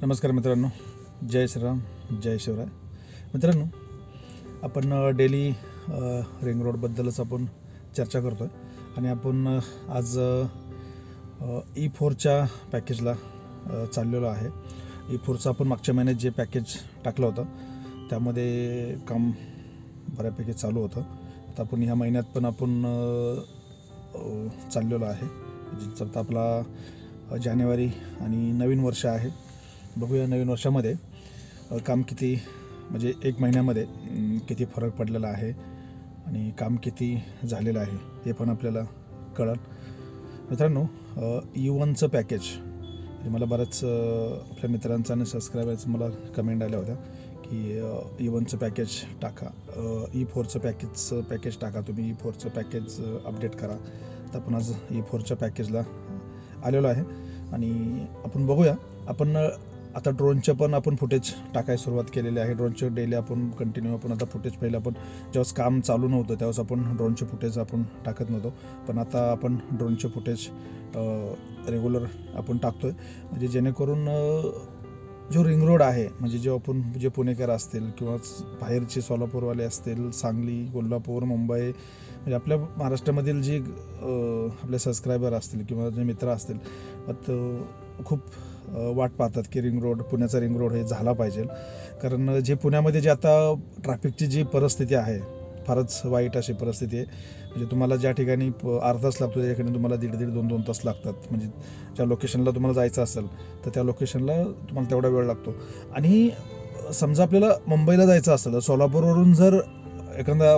नमस्कार मित्रांनो, जय श्रीराम, जय शिवराय. मित्रांनो, आपण डेली रिंग रोडबद्दलच आपण चर्चा करतो आहे आणि आपण आज E4च्या पॅकेजला चाललेलो आहे. E4चं आपण मागच्या महिन्यात जे पॅकेज टाकलं होतं त्यामध्ये काम बऱ्यापैकी चालू होतं. आता आपण ह्या महिन्यात पण आपण चाललेलो आहे. तर आपला जानेवारी आणि नवीन वर्ष आहे. बघूया नवीन वर्षामध्ये काम किती, म्हणजे एक महिन्यामध्ये किती फरक पडलेला आहे आणि काम किती झालेलं आहे हे पण आपल्याला कळेल. मित्रांनो, E1चं पॅकेज म्हणजे मला बऱ्याच आपल्या मित्रांचा आणि सबस्क्रायबर्स मला कमेंट आल्या होत्या की E1चं पॅकेज टाका, E4चं पॅकेज टाका, तुम्ही E4चं पॅकेज अपडेट करा. तर आपण आज E4च्या पॅकेजला आलेलो आहे आणि आपण बघूया. आपण आता ड्रोनचं पण आपण फुटेज टाकायला सुरुवात केलेली आहे. ड्रोनचे डेली आपण कंटिन्यू आपण आता फुटेज पहिलं आपण जेव्हा काम चालू नव्हतं त्यावेळेस आपण ड्रोनचे फुटेज आपण टाकत नव्हतो, पण आता आपण ड्रोनचे फुटेज रेग्युलर आपण टाकतो आहे. म्हणजे जेणेकरून जो रिंग रोड आहे, म्हणजे जे आपण जे पुणेकर असतील किंवा बाहेरचे सोलापूरवाले असतील, सांगली, कोल्हापूर, मुंबई, म्हणजे आपल्या महाराष्ट्रामधील जे आपले सबस्क्रायबर असतील किंवा जे मित्र असतील खूप वाट पाहतात की रिंग रोड, पुण्याचा रिंग रोड हे झाला पाहिजे. कारण जे पुण्यामध्ये जे आता ट्रॅफिकची जी परिस्थिती आहे फारच वाईट अशी परिस्थिती आहे. म्हणजे तुम्हाला ज्या ठिकाणी अर्धा तास लागतो त्या ठिकाणी तुम्हाला दीड 2 तास लागतात. म्हणजे ज्या लोकेशनला तुम्हाला जायचं असेल तर त्या लोकेशनला तुम्हाला तेवढा वेळ लागतो. आणि समजा आपल्याला मुंबईला जायचं असेल तर सोलापूरवरून जर एखादा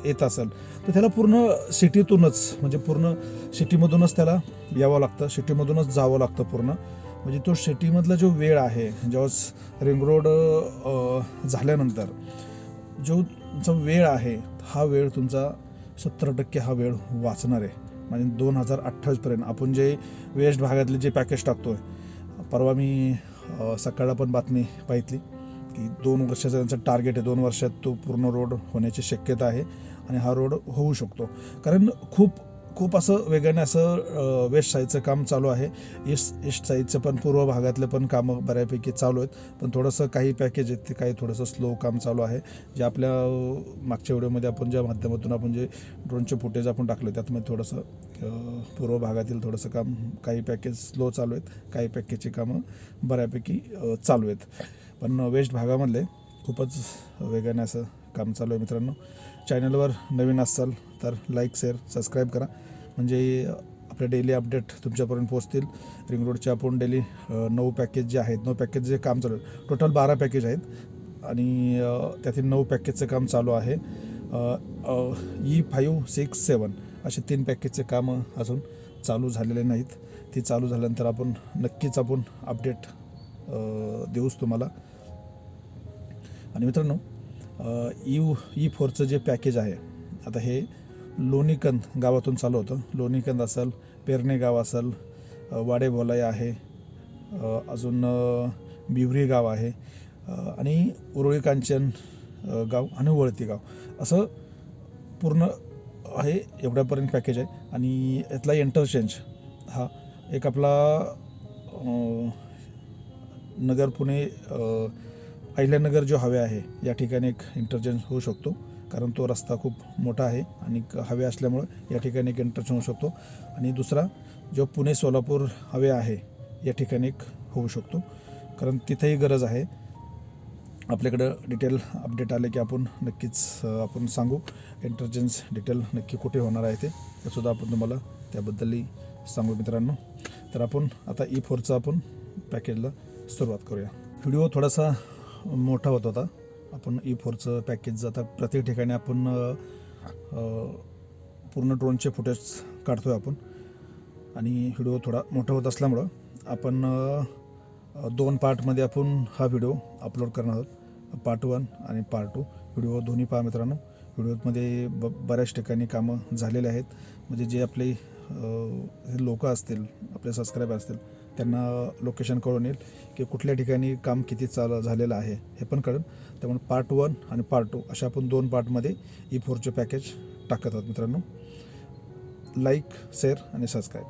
येत असेल तर त्याला पूर्ण सिटीतूनच, म्हणजे पूर्ण सिटीमधूनच त्याला यावं लागतं, सिटीमधूनच जावं लागतं पूर्ण. म्हणजे तो सिटीमधला जो वेळ आहे, जेव्हा रिंग रोड झाल्यानंतर जो वेळ आहे हा वेळ तुमचा 70% हा वेळ वाचणार आहे. म्हणजे 2028पर्यंत आपण जे वेस्ट भागातले जे पॅकेज टाकतो आहे, परवा मी सकाळला पण बातमी पाहितली की 2 वर्षाचं त्यांचं टार्गेट आहे. 2 वर्षात तो पूर्ण रोड होण्याची शक्यता आहे आणि हा रोड होऊ शकतो. कारण खूप असं वेगाने असं वेस्ट साईडचं काम चालू आहे. ईस्ट साईडचं पण, पूर्व भागातलं पण कामं बऱ्यापैकी चालू आहेत. पण थोडंसं काही पॅकेज आहेत ते काही थोडंसं स्लो काम चालू आहे. जे आपल्या मागच्या व्हिडिओमध्ये आपण ज्या माध्यमातून आपण जे ड्रोनचे फुटेज आपण टाकलं त्यातमध्ये थोडंसं पूर्व भागातील थोडंसं काम, काही पॅकेज स्लो चालू आहेत, काही पॅकेजची कामं बऱ्यापैकी चालू आहेत. पण वेस्ट भागामधले खूपच वेगाने असं काम चालू आहे. मित्रांनो, चॅनलवर नवीन असाल तर लाईक, शेअर, सबस्क्राईब करा. म्हणजे आपले डेली अपडेट तुमच्यापर्यंत पोहोचतील. रिंग रोडचे आपण डेली 9 पॅकेज जे आहेत, 9 पॅकेज जे काम चालू आहे, टोटल 12 पॅकेज आहेत आणि त्यातील 9 पॅकेजचं काम चालू आहे. E5, 6, 7 असे 3 पॅकेजचे कामं अजून चालू झालेले नाहीत. ती चालू झाल्यानंतर आपण नक्कीच आपण अपडेट देऊच तुम्हाला. आणि मित्रांनो, E4चं जे पॅकेज आहे, आता हे लोणीकंद गावातून चालू होतं. लोणीकंद असेल, पेरणे गाव असेल, वाडे भोलाई आहे, अजून बिवरी गाव आहे आणि उरुळी कांचन गाव आणि वळती गाव, असं पूर्ण आहे. एवढ्यापर्यंत पॅकेज आहे. आणि यातला इंटरचेंज हा एक आपला नगर पुणे अहिल्यानगर जो हवे आहे या ठिकाणी एक इंटरचेंज होऊ शकतो. कारण तो रस्ता खूप मोठा आहे आणि हवे असल्यामुळं या ठिकाणी एक इंटरचेंज होऊ शकतो. आणि दुसरा जो पुणे सोलापूर हवे आहे या ठिकाणी एक होऊ शकतो, कारण तिथेही गरज आहे. आपल्याकडं डिटेल अपडेट आले की आपण नक्कीच आपण सांगू. इंटरचेंज डिटेल नक्की कुठे होणार आहे ते सुद्धा आपण तुम्हाला त्याबद्दलही सांगू. मित्रांनो, तर आपण आता E4चं आपण पॅकेजला सुरुवात करूया. व्हिडिओ थोडासा मोठा होत होता. आपण E4चं पॅकेज आता प्रत्येक ठिकाणी आपण पूर्ण ड्रोनचे फुटेज काढतो आहे आपण, आणि व्हिडिओ थोडा मोठा होत असल्यामुळं आपण 2 पार्टमध्ये आपण हा व्हिडिओ अपलोड करणार आहोत. पार्ट 1 आणि पार्ट 2 व्हिडिओ दोन्ही पहा मित्रांनो. व्हिडिओमध्ये बऱ्याच ठिकाणी कामं झालेले आहेत. म्हणजे जे आपले लोक असतील, आपले सबस्क्रायबर असतील, त्यांना लोकेशन कळून येईल की कुठल्या ठिकाणी काम किती झालेलं आहे हे पण कळेल. त्यामुळे पार्ट 1 आणि पार्ट 2 अशा आपण 2 पार्टमध्ये E4चे पॅकेज टाकत आहोत. मित्रांनो, लाईक, शेअर आणि सबस्क्राईब.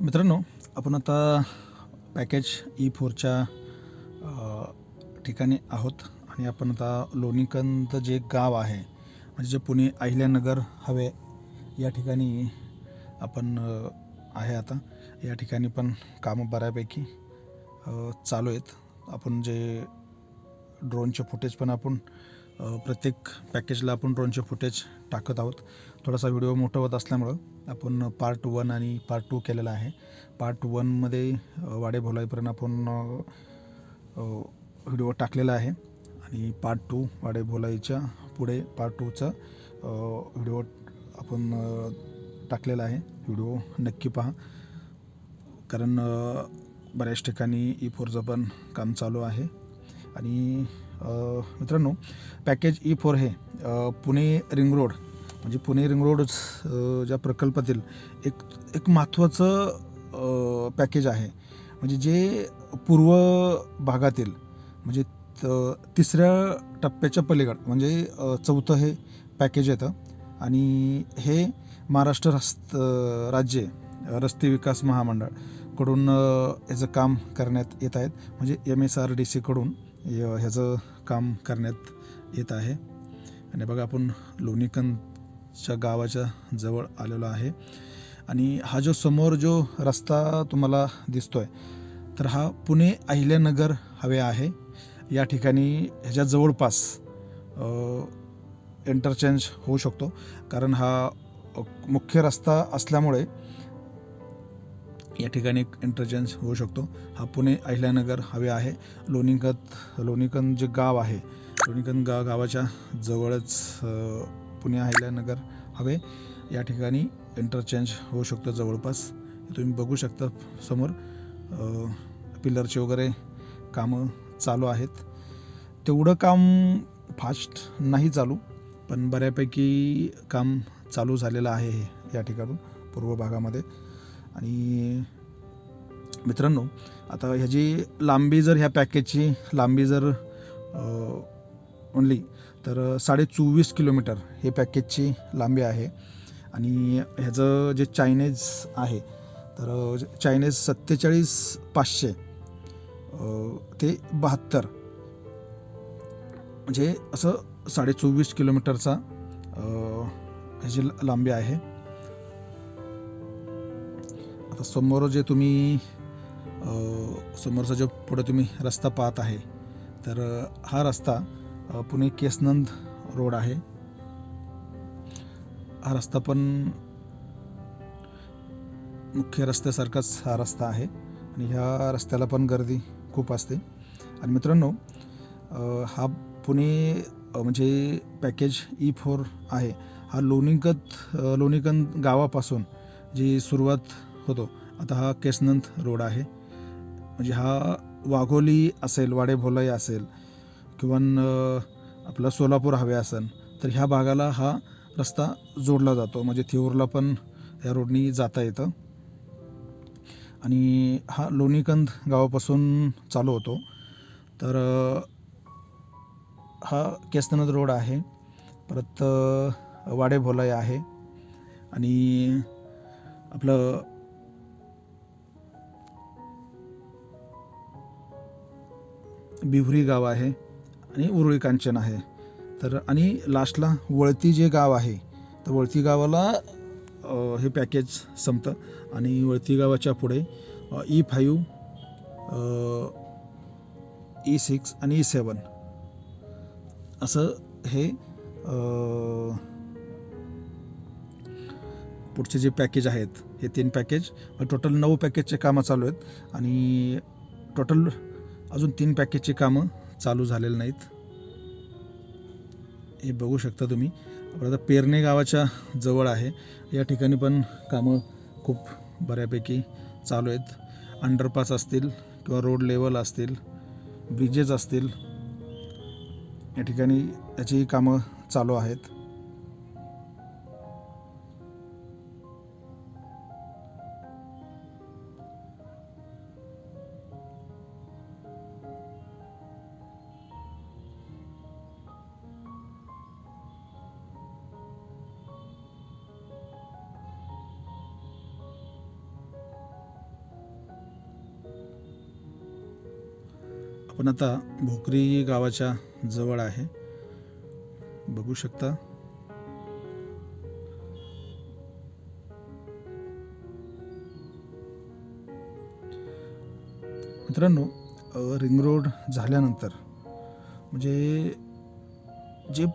मित्रांनो, आपण आता पॅकेज E4च्या ठिकाणी आहोत आणि आपण आता लोणीकंद जे गाव आहे म्हणजे जे पुणे अहिल्यानगर हवे या ठिकाणी आपण आहे. आता या ठिकाणी पण कामं बऱ्यापैकी चालू आहेत. आपण जे ड्रोनचे फुटेज पण आपण प्रत्येक पॅकेजला आपण ड्रोनचे फुटेज टाकत आहोत. थोडासा व्हिडिओ मोठा होत असल्यामुळं आपण पार्ट 1 आणि पार्ट 2 केलेला आहे. पार्ट 1मध्ये वाडे भोलाईपर्यंत आपण व्हिडिओ टाकलेला आहे आणि पार्ट 2 वाडे भोलाईच्या पुढे पार्ट 2चा व्हिडिओ आपण टाकलेला आहे. व्हिडिओ नक्की पहा, कारण बऱ्याच ठिकाणी E4चं पण काम चालू आहे. आणि मित्रांनो, पॅकेज E4 हे पुणे रिंग रोड म्हणजे पुणे रिंग रोड ज्या प्रकल्पातील एक महत्त्वाचं पॅकेज आहे. म्हणजे जे पूर्व भागातील म्हणजे तिसऱ्या टप्प्याच्या पलीकडं म्हणजे चौथं हे पॅकेज येतं आणि हे महाराष्ट्र राज्य रस्ते विकास महामंडळकडून ह्याचं काम करण्यात येत आहेत. म्हणजे MSRDCकडून ह्याचं काम करण्यात येत आहे. आणि बघा, आपण लोणीकंदच्या गावाच्या जवळ आलेलो आहे आणि हा जो समोर जो रस्ता तुम्हाला दिसतोय तर हा पुणे अहिल्यानगर हवे आहे. या ठिकाणी ह्याच्या जवळपास इंटरचेंज होऊ शकतो, कारण हा मुख्य रस्ता असल्यामुळे या ठिकाणी इंटरचेंज होऊ शकतो. हा पुणे अहिल्यानगर हवे आहे. लोणीकंद जे गाव आहे, लोणीकंद गावाच्या जवळच पुणे अहिल्यानगर हवे या ठिकाणी इंटरचेंज होऊ शकतं जवळपास. तुम्ही बघू शकता समोर पिलरचे वगैरे कामं चालू आहेत. तेवढं काम फास्ट नाही चालू, पण बऱ्यापैकी काम चालू झालेलं आहे या ठिकाणून पूर्व भागामध्ये. आणि मित्रांनो, आता ह्याची लांबी जर ह्या पॅकेजची लांबी जर म्हणली तर 24.5 किलोमीटर हे पॅकेजची लांबी आहे. आणि ह्याचं जे चायनीज आहे तर चायनीज 47,500 ते 72 म्हणजे असं 24.5 किलोमीटरचा ह्याची लांबी आहे. आता समोर जे तुम्ही समोरचा जो पुढे तुम्ही रस्ता पाहत आहे तर हा रस्ता पुणे केसनंद रोड आहे. हा रस्ता पण मुख्य रस्त्यासारखाच हा रस्ता आहे आणि ह्या रस्त्याला पण गर्दी खूप असते. आणि मित्रांनो, हा पुणे म्हणजे पॅकेज E4 आहे. हा लोणीकंद गावापासून जी सुरुवात होतो, आता हा केसनंद रोड आहे. म्हणजे हा वाघोली असेल, वाडे भोलाई असेल किंवा आपलं सोलापूर हवे असेल तर ह्या भागाला हा रस्ता जोडला जातो. म्हणजे थिऊरला पण या रोडनी जाता येतं. आणि हा लोणीकंद गावापासून चालू होतो. तर हा केसनंद रोड आहे, परत वाडे भोलाई आहे आणि आपलं बिहुरी गाव आहे आणि उरुळी कांचन आहे. तर आणि लास्टला वळती जे गाव आहे तर वळती गावाला हे पॅकेज संपतं. आणि वळती गावाच्या पुढे E5, E6 आणि E7 असं हे पुढचे जे पॅकेज आहेत हे 3 पॅकेज, टोटल 9 पॅकेजचे कामं चालू आहेत. आणि टोटल अजून 3 पॅकेजची कामं चालू झालेली नाहीत. हे बघू शकता तुम्ही. आता पेरणे गावाच्या जवळ आहे. या ठिकाणी पण कामं खूप बऱ्यापैकी चालू आहेत. अंडरपास असतील किंवा रोड लेवल असतील, ब्रिजेस असतील, या ठिकाणी याची कामं चालू आहेत. आपण आता भोकरी गावाच्या जवळ आहे, बघू शकता. मित्रांनो, रिंग रोड झाल्यानंतर म्हणजे जे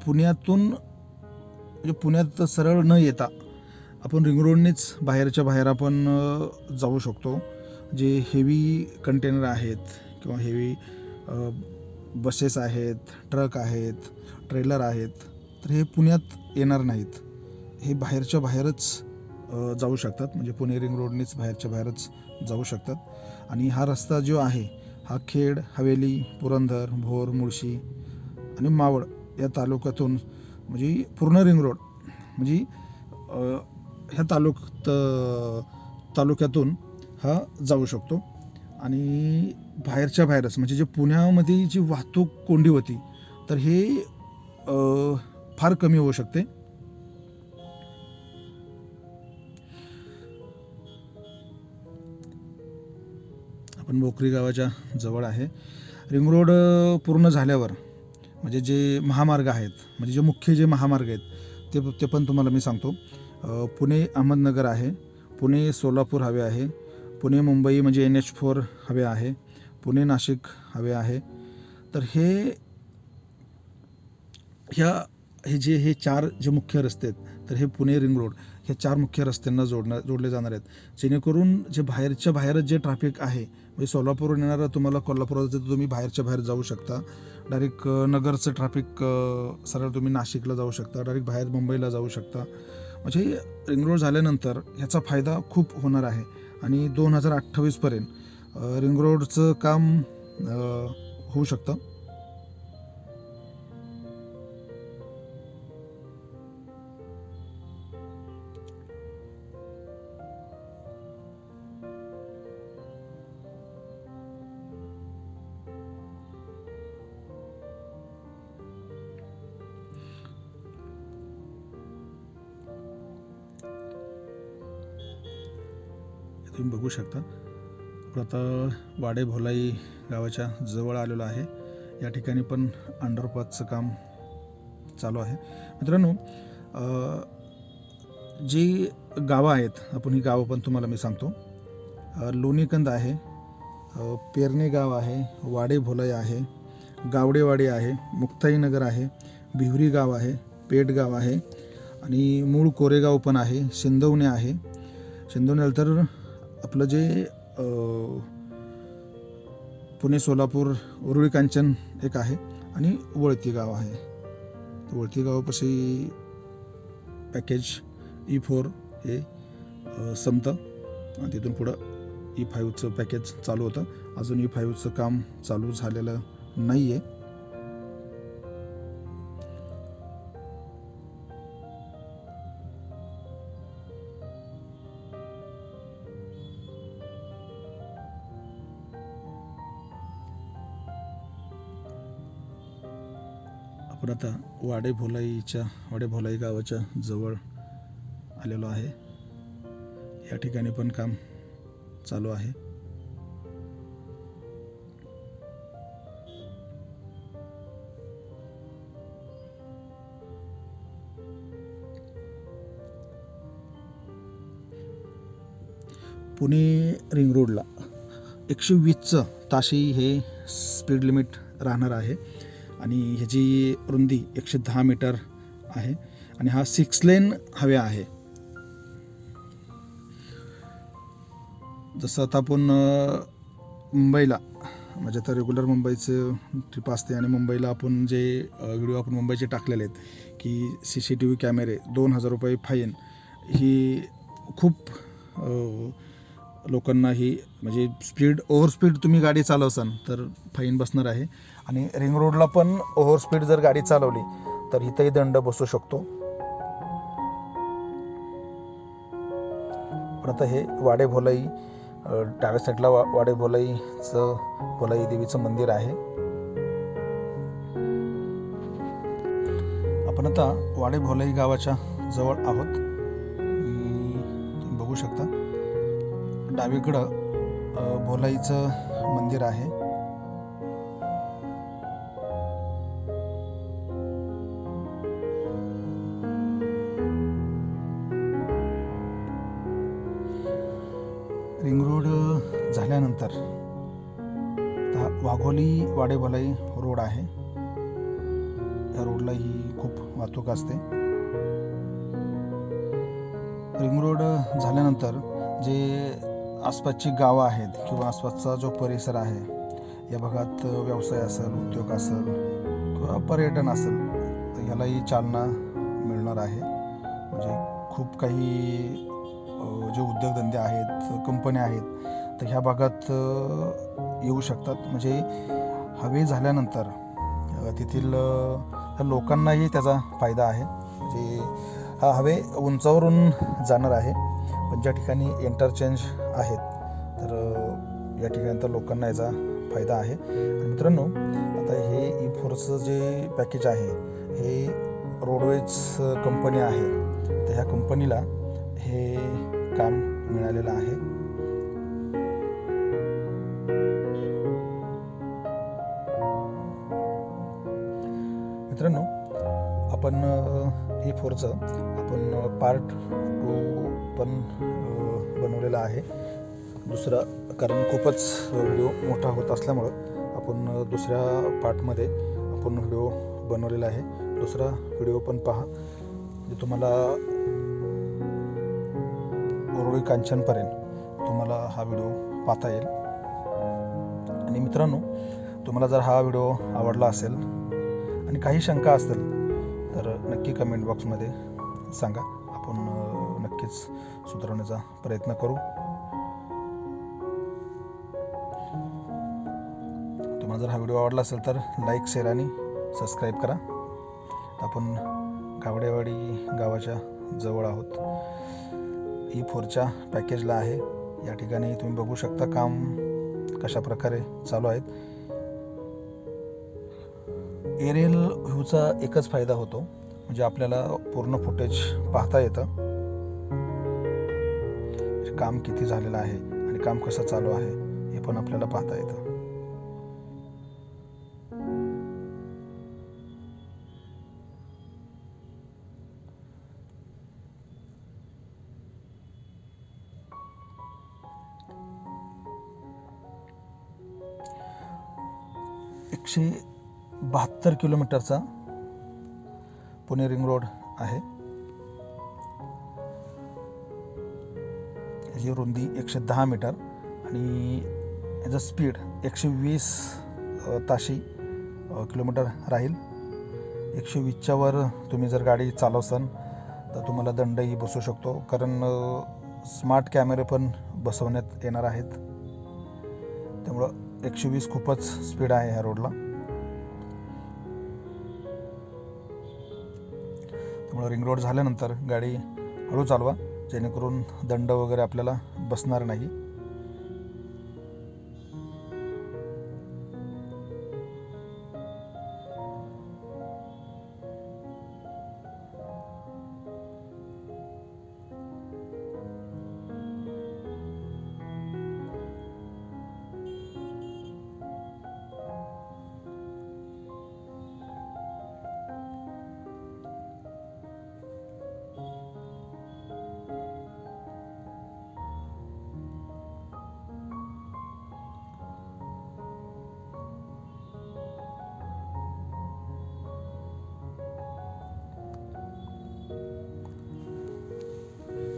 पुण्यात सरळ न येता आपण रिंग रोडनेच बाहेरच्या बाहेर आपण जाऊ शकतो. जे हेवी कंटेनर आहेत किंवा हेवी बसेस आहेत, ट्रक आहेत, ट्रेलर आहेत, तर हे पुण्यात येणार नाहीत. हे बाहेरच्या बाहेरच जाऊ शकतात, म्हणजे पुणे रिंग रोडनेच बाहेरच्या बाहेरच जाऊ शकतात. आणि हा रस्ता जो आहे हा खेड, हवेली, पुरंदर, भोर, मुळशी आणि मावळ या तालुक्यातून म्हणजे पूर्ण रिंग रोड म्हणजे ह्या तालुक्यातून हा जाऊ शकतो. आणि बाहेरच्या बाहेरच म्हणजे जे पुण्यामध्ये जी वाहतूक कोंडी होती तर हे फार कमी होऊ शकते. आपण भोकरी गावाच्या जवळ आहे. रिंग रोड पूर्ण झाल्यावर म्हणजे जे महामार्ग आहेत, म्हणजे जे मुख्य जे महामार्ग आहेत ते पण तुम्हाला मी सांगतो. पुणे अहमदनगर आहे, पुणे सोलापूर हवे आहे, पुणे मुंबई म्हणजे NH4 हवे आहे, पुणे नाशिक हवे आहे. तर हे हे 4 जे मुख्य रस्ते आहेत तर हे पुणे रिंग रोड हे 4 मुख्य रस्त्यांना जोडले जाणार आहेत, जेणेकरून जे बाहेरच्या बाहेरच जे ट्रॅफिक आहे म्हणजे सोलापूरवरून येणारं तुम्हाला कोल्हापुरात तुम्ही बाहेरच्या बाहेर जाऊ शकता. डायरेक्ट नगरचं ट्रॅफिक सरळ तुम्ही नाशिकला जाऊ शकता, डायरेक्ट बाहेर मुंबईला जाऊ शकता. म्हणजे रिंग रोड झाल्यानंतर ह्याचा फायदा खूप होणार आहे. आणि 2028पर्यंत रिंग रोडचं काम होऊ शकतं. तुम्ही बघू शकता. आपण आता वाडे भोलाई गावाच्या जवळ आलेलो आहे. या ठिकाणी पण अंडरपासचं काम चालू आहे. मित्रांनो, जी गावं आहेत आपण ही गावं पण तुम्हाला मी सांगतो. लोणीकंद आहे, पेरणे गाव आहे, वाडे भोलाई आहे, गावडेवाडी आहे, मुक्ताईनगर आहे, भिवरी गाव आहे, पेठ गाव आहे आणि मूळ कोरेगाव पण आहे, शिंदवणे आहे. शिंदवणे तर आपलं जे पुणे सोलापूर उरुळी कांचन एक आहे आणि वळती गाव आहे. वळती गावापाशी पॅकेज E4 हे संपतं आणि तिथून पुढं E5चं पॅकेज चालू होतं. अजून E5चं काम चालू झालेलं नाही आहे. आपण आता वाडे भोलाई गावाच्या जवळ आलेलो आहे. या ठिकाणी पण काम चालू आहे. पुणे रिंग रोडला 120चं ताशी हे स्पीड लिमिट राहणार आहे आणि ह्याची रुंदी 110 मीटर आहे आणि हा 6 लेन हवे आहे. जसं आता आपण मुंबईला म्हणजे आता रेग्युलर मुंबईचं ट्रिप असते आणि मुंबईला आपण जे व्हिडिओ आपण मुंबईचे टाकलेले आहेत की CCTV कॅमेरे 2000 रुपये फाईन, ही खूप लोकांना ही म्हणजे ओव्हर स्पीड तुम्ही गाडी चालवसान तर फाईन बसणार आहे. आणि रिंग रोडला पण ओव्हर स्पीड जर गाडी चालवली तर इथंही दंड बसू शकतो. पण आता हे वाडे भोलाई डाव्या साईडला वाडे भोलाई देवीचं मंदिर आहे. आपण आता वाडे भोलाई गावाच्या जवळ आहोत. तुम्ही बघू शकता डावीकडं भोलाईचं मंदिर आहे रिंग रोड झाल्यानंतर वाघोली वाडेभलाई रोड आहे. या रोडलाही खूप वाहतूक असते. रिंग रोड झाल्यानंतर जे आसपासची गावं आहेत किंवा आसपासचा जो परिसर आहे, या भागात व्यवसाय असेल, उद्योग असेल किंवा पर्यटन असेल, तर ह्यालाही चालना मिळणार आहे. म्हणजे खूप काही जे उद्योगधंदे आहेत, कंपन्या आहेत, तर ह्या भागात येऊ शकतात. म्हणजे हवे झाल्यानंतर तेथील लोकांनाही त्याचा फायदा आहे. म्हणजे हा हवे उंचावरून जाणार आहे, पण ज्या ठिकाणी इंटरचेंज आहेत तर या ठिकाणी तर लोकांना याचा फायदा आहे. आणि मित्रांनो, आता हे E4चं जे पॅकेज आहे हे रोडवेज कंपनी आहे, तर ह्या कंपनीला हे काम मिळालेलं आहे. मित्रांनो, आपण E4चं आपण पार्ट 2 पण बनवलेला आहे. दुसरा, कारण खूपच व्हिडिओ मोठा होत असल्यामुळं आपण दुसऱ्या पार्टमध्ये आपण व्हिडिओ बनवलेला आहे. दुसरा व्हिडिओ पण पहा, जे तुम्हाला रोडी कांचनपर्यंत तुम्हाला हा व्हिडिओ पाहता येईल. आणि मित्रांनो, तुम्हाला जर हा व्हिडिओ आवडला असेल आणि काही शंका असतील तर नक्की कमेंट बॉक्समध्ये सांगा. आपण नक्कीच सुधारण्याचा प्रयत्न करू. तुम्हाला जर हा व्हिडिओ आवडला असेल तर लाईक, शेअर आणि सबस्क्राईब करा. आपण गावडेवाडी गावाच्या जवळ आहोत. E4च्या पॅकेजला आहे. या ठिकाणी तुम्ही बघू शकता काम कशा प्रकारे चालू आहेत. एरियल व्ह्यूचा एकच फायदा होतो, म्हणजे आपल्याला पूर्ण फुटेज पाहता येतं, काम किती झालेलं आहे आणि काम कसं चालू आहे हे पण आपल्याला पाहता येतं. एकशे 72 किलोमीटरचा पुणे रिंग रोड आहे. याची रुंदी 110 मीटर आणि याचं स्पीड 120 ताशी किलोमीटर राहील. 120च्या वर तुम्ही जर गाडी चालवसान तर तुम्हाला दंडही बसू शकतो, कारण स्मार्ट कॅमेरे पण बसवण्यात येणार आहेत. त्यामुळं 120 खूपच स्पीड आहे ह्या रोडला. त्यामुळे रिंग रोड झाल्यानंतर गाडी हळू चालवा, जेणेकरून दंड वगैरे आपल्याला बसणार नाही.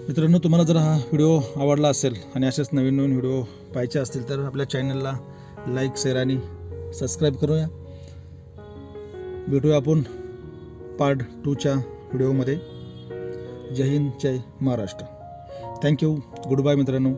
मित्रांनो, तुम्हाला जर हा व्हिडिओ आवडला असेल आणि असेच नवीन नवीन व्हिडिओ पाहायचे असतील तर आपल्या चॅनलला लाईक, शेअर आणि सबस्क्राईब करूया. भेटूया आपण पार्ट 2च्या व्हिडिओमध्ये. जय हिंद, जय महाराष्ट्र. थँक्यू. गुड बाय मित्रांनो.